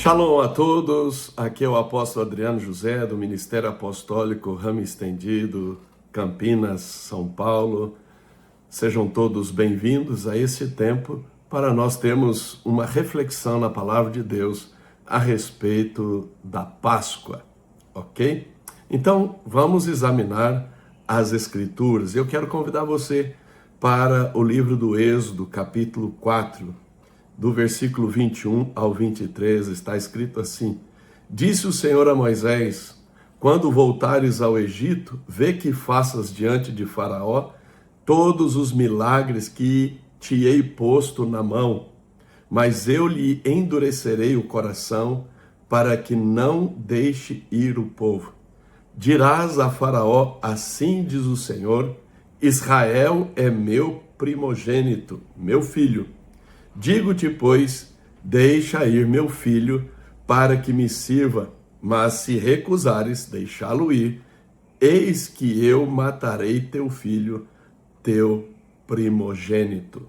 Shalom a todos, aqui é o apóstolo Adriano José, do Ministério Apostólico Ramo Estendido, Campinas, São Paulo. Sejam todos bem-vindos a esse tempo para nós termos uma reflexão na Palavra de Deus a respeito da Páscoa, ok? Então, vamos examinar as Escrituras. Eu quero convidar você para o livro do Êxodo, capítulo 4, do versículo 21 ao 23, está escrito assim: Disse o Senhor a Moisés: quando voltares ao Egito, vê que faças diante de Faraó todos os milagres que te hei posto na mão, mas eu lhe endurecerei o coração para que não deixe ir o povo. Dirás a Faraó: assim diz o Senhor, Israel é meu primogênito, meu filho. Digo-te, pois, deixa ir meu filho para que me sirva, mas se recusares deixá-lo ir, eis que eu matarei teu filho, teu primogênito.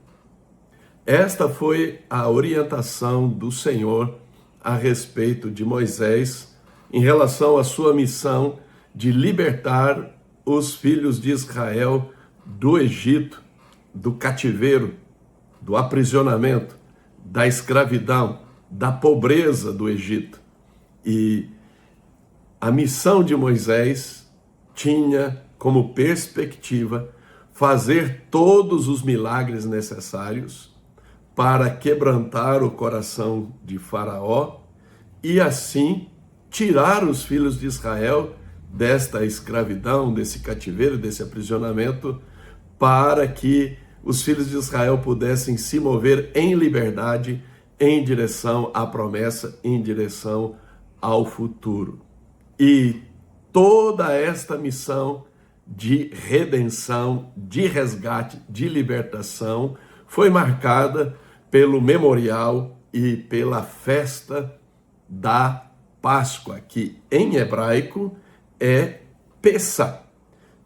Esta foi a orientação do Senhor a respeito de Moisés em relação à sua missão de libertar os filhos de Israel do Egito, do cativeiro, do aprisionamento, da escravidão, da pobreza do Egito. E a missão de Moisés tinha como perspectiva fazer todos os milagres necessários para quebrantar o coração de Faraó e assim tirar os filhos de Israel desta escravidão, desse cativeiro, desse aprisionamento, para que os filhos de Israel pudessem se mover em liberdade em direção à promessa, em direção ao futuro. E toda esta missão de redenção, de resgate, de libertação foi marcada pelo memorial e pela festa da Páscoa, que em hebraico é Pessa.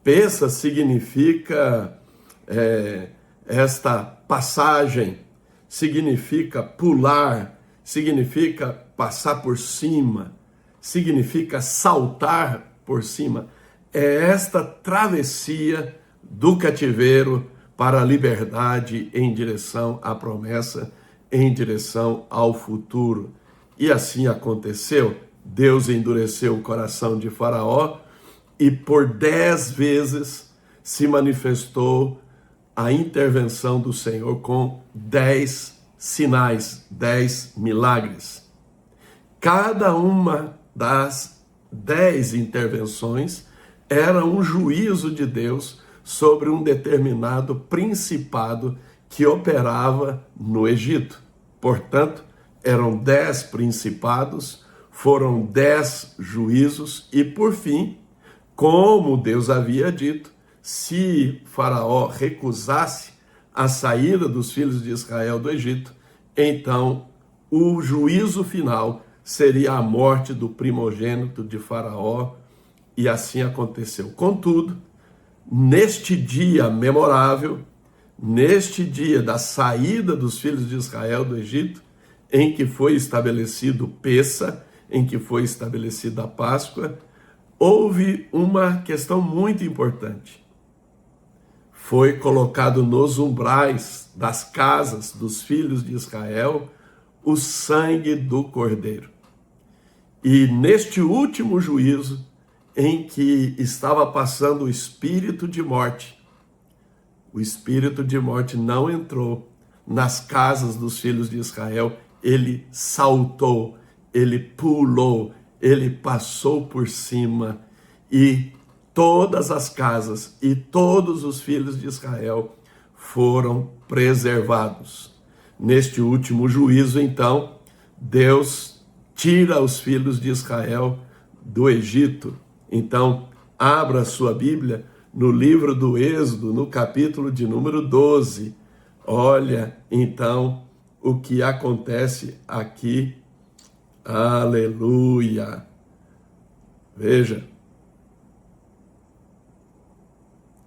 Pessa significa esta passagem, significa pular, significa passar por cima, significa saltar por cima. É esta travessia do cativeiro para a liberdade em direção à promessa, em direção ao futuro. E assim aconteceu. Deus endureceu o coração de Faraó e por 10 vezes se manifestou a intervenção do Senhor com 10 sinais, 10 milagres. Cada uma das 10 intervenções era um juízo de Deus sobre um determinado principado que operava no Egito. Portanto, eram 10 principados, foram 10 juízos e, por fim, como Deus havia dito, se Faraó recusasse a saída dos filhos de Israel do Egito, então o juízo final seria a morte do primogênito de Faraó, e assim aconteceu. Contudo, neste dia memorável, neste dia da saída dos filhos de Israel do Egito, em que foi estabelecido Pessa, em que foi estabelecida a Páscoa, houve uma questão muito importante. Foi colocado nos umbrais das casas dos filhos de Israel o sangue do Cordeiro. E neste último juízo, em que estava passando o espírito de morte não entrou nas casas dos filhos de Israel, ele saltou, ele pulou, ele passou por cima e todas as casas e todos os filhos de Israel foram preservados. Neste último juízo, então, Deus tira os filhos de Israel do Egito. Então, abra sua Bíblia no livro do Êxodo, no capítulo de número 12. Olha, então, o que acontece aqui. Aleluia! Veja.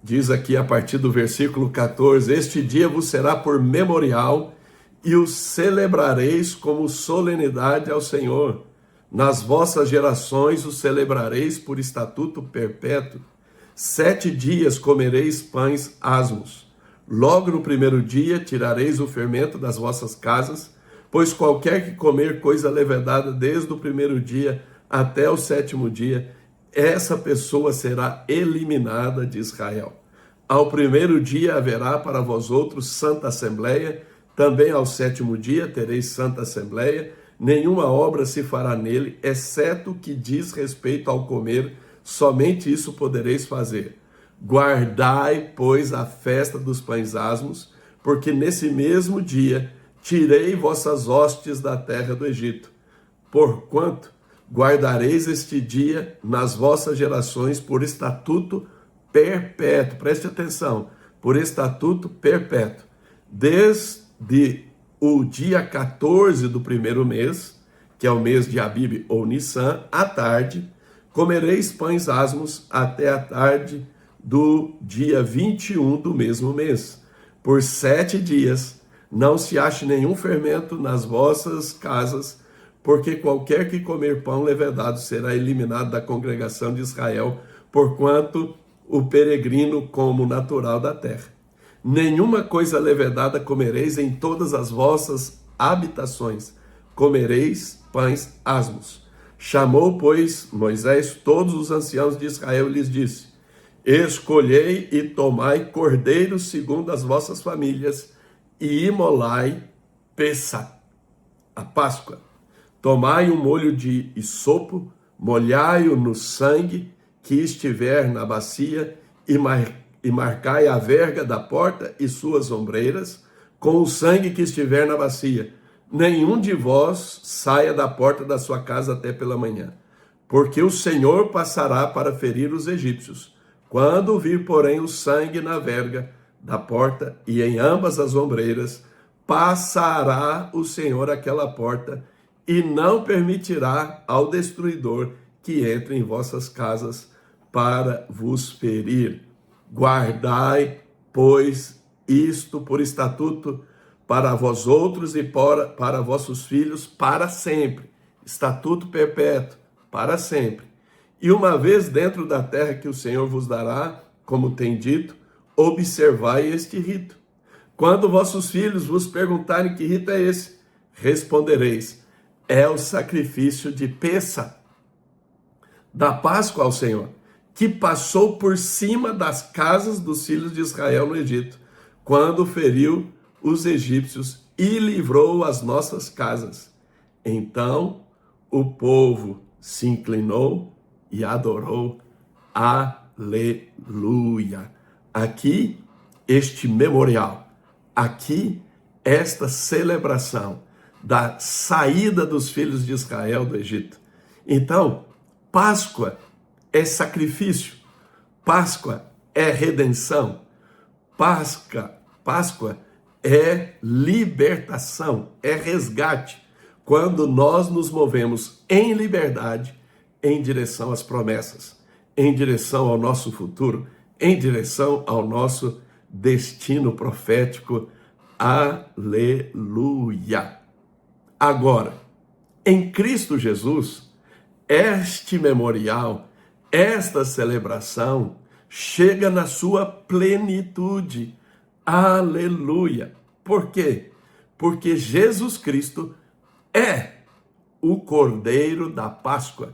Diz aqui a partir do versículo 14: Este dia vos será por memorial e os celebrareis como solenidade ao Senhor. Nas vossas gerações os celebrareis por estatuto perpétuo. 7 dias comereis pães asmos. Logo no primeiro dia tirareis o fermento das vossas casas, pois qualquer que comer coisa levedada desde o primeiro dia até o 7º dia, essa pessoa será eliminada de Israel. Ao primeiro dia haverá para vós outros santa assembleia, também ao 7º dia tereis santa assembleia, nenhuma obra se fará nele, exceto o que diz respeito ao comer, somente isso podereis fazer. Guardai, pois, a festa dos pães asmos, porque nesse mesmo dia tirei vossas hostes da terra do Egito. Porquanto guardareis este dia nas vossas gerações por estatuto perpétuo. Preste atenção, por estatuto perpétuo. Desde o dia 14 do primeiro mês, que é o mês de Abib ou Nissan, à tarde, comereis pães asmos até a tarde do dia 21 do mesmo mês. Por 7 dias não se ache nenhum fermento nas vossas casas, porque qualquer que comer pão levedado será eliminado da congregação de Israel, porquanto o peregrino como natural da terra. Nenhuma coisa levedada comereis em todas as vossas habitações, comereis pães asmos. Chamou, pois, Moisés todos os anciãos de Israel e lhes disse: escolhei e tomai cordeiros segundo as vossas famílias e imolai Pessah, a Páscoa. Tomai um molho de isopo, molhai-o no sangue que estiver na bacia e marcai a verga da porta e suas ombreiras com o sangue que estiver na bacia. Nenhum de vós saia da porta da sua casa até pela manhã, porque o Senhor passará para ferir os egípcios. Quando vir, porém, o sangue na verga da porta e em ambas as ombreiras, passará o Senhor aquela porta e não permitirá ao destruidor que entre em vossas casas para vos ferir. Guardai, pois, isto por estatuto para vós outros e para vossos filhos para sempre. Estatuto perpétuo, para sempre. E uma vez dentro da terra que o Senhor vos dará, como tem dito, observai este rito. Quando vossos filhos vos perguntarem que rito é esse, respondereis: é o sacrifício de Pessah, da Páscoa ao Senhor, que passou por cima das casas dos filhos de Israel no Egito, quando feriu os egípcios e livrou as nossas casas. Então o povo se inclinou e adorou. Aleluia! Aqui, este memorial, aqui, esta celebração da saída dos filhos de Israel do Egito. Então, Páscoa é sacrifício, Páscoa é redenção, Páscoa é libertação, é resgate, quando nós nos movemos em liberdade em direção às promessas, em direção ao nosso futuro, em direção ao nosso destino profético. Aleluia! Agora, em Cristo Jesus, este memorial, esta celebração, chega na sua plenitude. Aleluia! Por quê? Porque Jesus Cristo é o Cordeiro da Páscoa.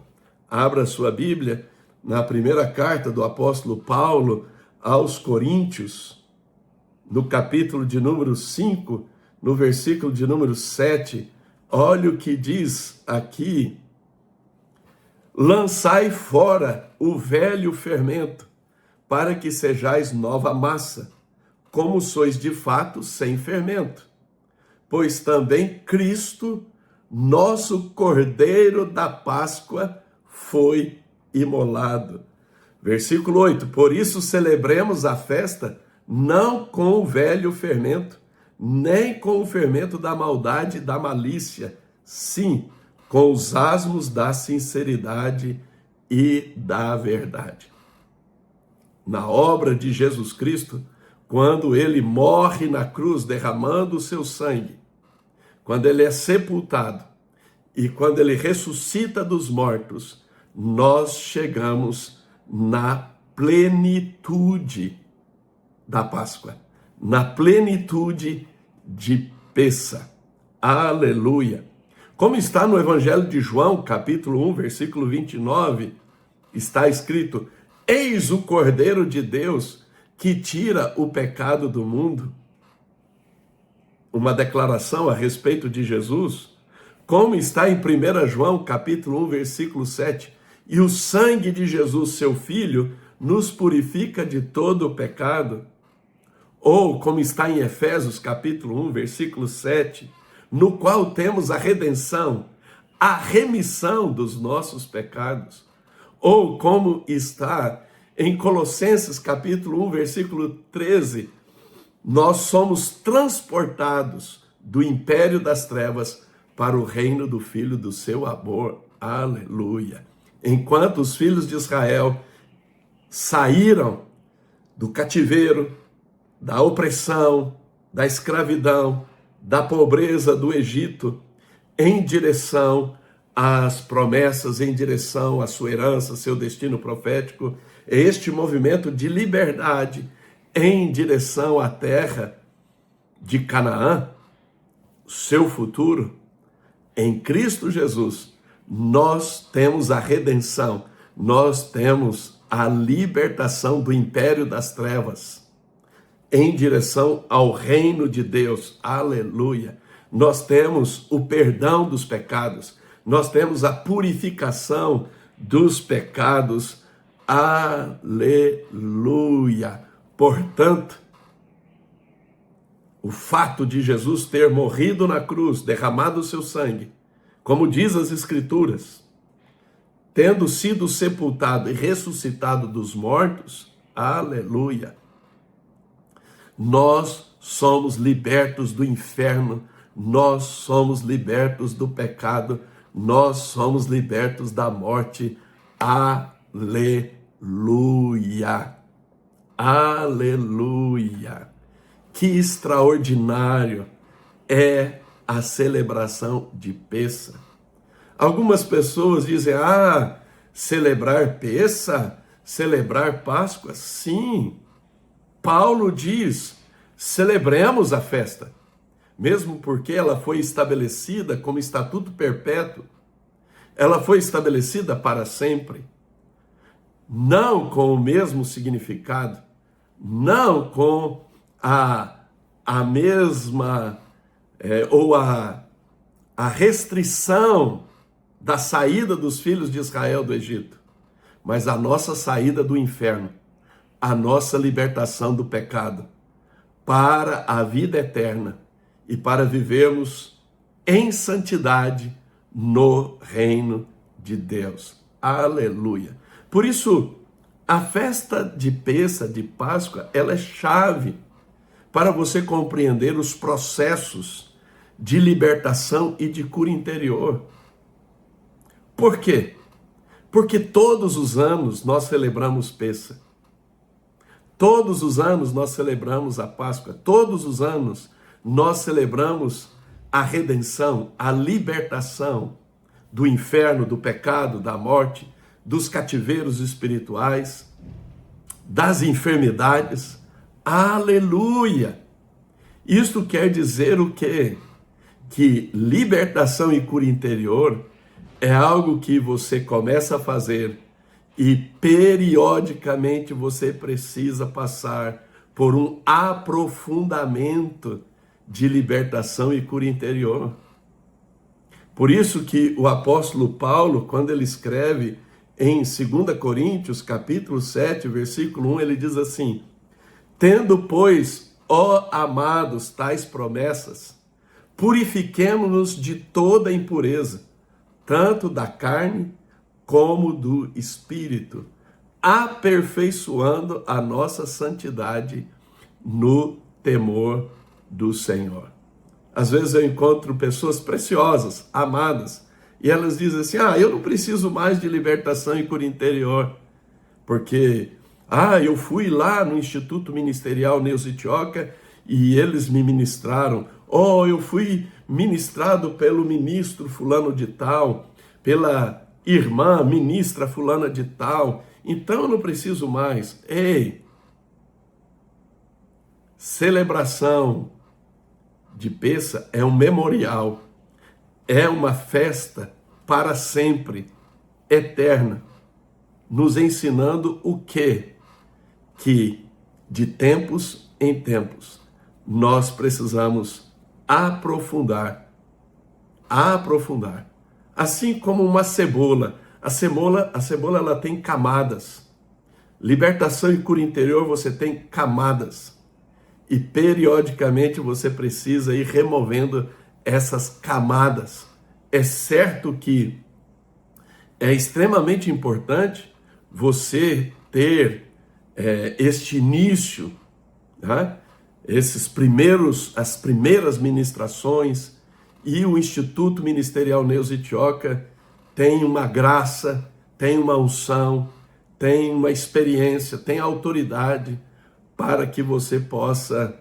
Abra sua Bíblia na primeira carta do apóstolo Paulo aos Coríntios, no capítulo de número 5, no versículo de número 7. Olha o que diz aqui: lançai fora o velho fermento, para que sejais nova massa, como sois de fato sem fermento. Pois também Cristo, nosso Cordeiro da Páscoa, foi imolado. Versículo 8: por isso celebremos a festa não com o velho fermento, nem com o fermento da maldade e da malícia, sim, com os asmos da sinceridade e da verdade. Na obra de Jesus Cristo, quando ele morre na cruz derramando o seu sangue, quando ele é sepultado e quando ele ressuscita dos mortos, nós chegamos na plenitude da Páscoa, na plenitude de Pêssah. Aleluia! Como está no Evangelho de João, capítulo 1, versículo 29, está escrito: Eis o Cordeiro de Deus que tira o pecado do mundo. Uma declaração a respeito de Jesus, como está em 1 João, capítulo 1, versículo 7, e o sangue de Jesus, seu Filho, nos purifica de todo o pecado. Ou como está em Efésios, capítulo 1, versículo 7, no qual temos a redenção, a remissão dos nossos pecados. Ou como está em Colossenses, capítulo 1, versículo 13, nós somos transportados do império das trevas para o reino do Filho do seu amor. Aleluia! Enquanto os filhos de Israel saíram do cativeiro, da opressão, da escravidão, da pobreza do Egito, em direção às promessas, em direção à sua herança, seu destino profético, este movimento de liberdade em direção à terra de Canaã, seu futuro, em Cristo Jesus, nós temos a redenção, nós temos a libertação do império das trevas, em direção ao reino de Deus. Aleluia! Nós temos o perdão dos pecados, nós temos a purificação dos pecados. Aleluia! Portanto, o fato de Jesus ter morrido na cruz, derramado o seu sangue, como diz as Escrituras, tendo sido sepultado e ressuscitado dos mortos, aleluia, nós somos libertos do inferno, nós somos libertos do pecado, nós somos libertos da morte. Aleluia! Aleluia! Que extraordinário é a celebração de Pêssah. Algumas pessoas dizem: celebrar Pêssah, celebrar Páscoa. Sim, Paulo diz: celebremos a festa, mesmo porque ela foi estabelecida como estatuto perpétuo. Ela foi estabelecida para sempre, não com o mesmo significado, não com a mesma ou a restrição da saída dos filhos de Israel do Egito, mas a nossa saída do inferno, a nossa libertação do pecado para a vida eterna e para vivermos em santidade no reino de Deus. Aleluia! Por isso, a festa de Pêssah, de Páscoa, ela é chave para você compreender os processos de libertação e de cura interior. Por quê? Porque todos os anos nós celebramos Pêssah. Todos os anos nós celebramos a Páscoa. Todos os anos nós celebramos a redenção, a libertação do inferno, do pecado, da morte, dos cativeiros espirituais, das enfermidades. Aleluia! Isto quer dizer o quê? Que libertação e cura interior é algo que você começa a fazer e periodicamente você precisa passar por um aprofundamento de libertação e cura interior. Por isso que o apóstolo Paulo, quando ele escreve em 2 Coríntios, capítulo 7, versículo 1, ele diz assim: tendo, pois, ó amados, tais promessas, purifiquemo-nos de toda impureza, tanto da carne como do espírito, aperfeiçoando a nossa santidade no temor do Senhor. Às vezes eu encontro pessoas preciosas, amadas, e elas dizem assim: eu não preciso mais de libertação e cura interior, porque eu fui lá no Instituto Ministerial Neuza Itioca e eles me ministraram. Eu fui ministrado pelo ministro fulano de tal, pela irmã ministra fulana de tal, então eu não preciso mais. Ei, celebração de Pêssah é um memorial, é uma festa para sempre, eterna, nos ensinando o quê? Que de tempos em tempos nós precisamos aprofundar. Assim como uma cebola. A cebola ela tem camadas. Libertação e cura interior, você tem camadas. E periodicamente você precisa ir removendo essas camadas. É certo que é extremamente importante você ter este início, né? As primeiras ministrações, e o Instituto Ministerial Neuza Itioca tem uma graça, tem uma unção, tem uma experiência, tem autoridade para que você possa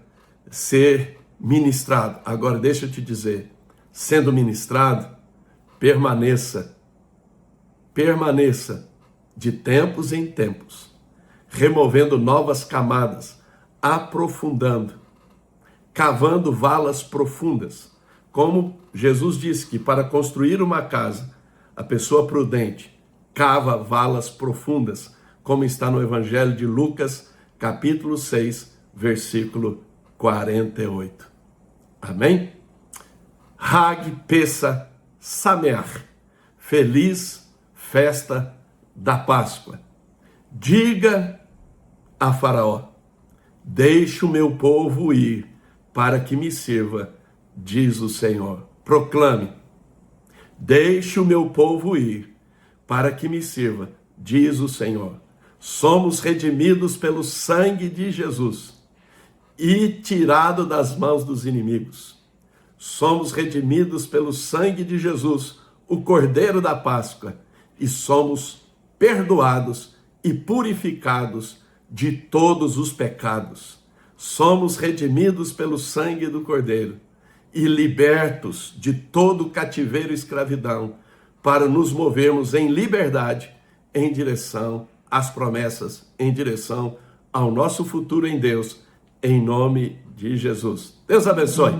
ser ministrado. Agora, deixa eu te dizer, sendo ministrado, permaneça de tempos em tempos, removendo novas camadas, aprofundando, cavando valas profundas. Como Jesus disse que para construir uma casa, a pessoa prudente cava valas profundas, como está no Evangelho de Lucas, capítulo 6, versículo 48. Amém? Hag Pessah Sameach. Feliz festa da Páscoa. Diga a Faraó: deixe o meu povo ir para que me sirva, diz o Senhor. Proclame: deixe o meu povo ir para que me sirva, diz o Senhor. Somos redimidos pelo sangue de Jesus e tirado das mãos dos inimigos. Somos redimidos pelo sangue de Jesus, o Cordeiro da Páscoa, e somos perdoados e purificados de todos os pecados. Somos redimidos pelo sangue do Cordeiro e libertos de todo cativeiro e escravidão, para nos movermos em liberdade em direção às promessas, em direção ao nosso futuro em Deus, em nome de Jesus. Deus abençoe.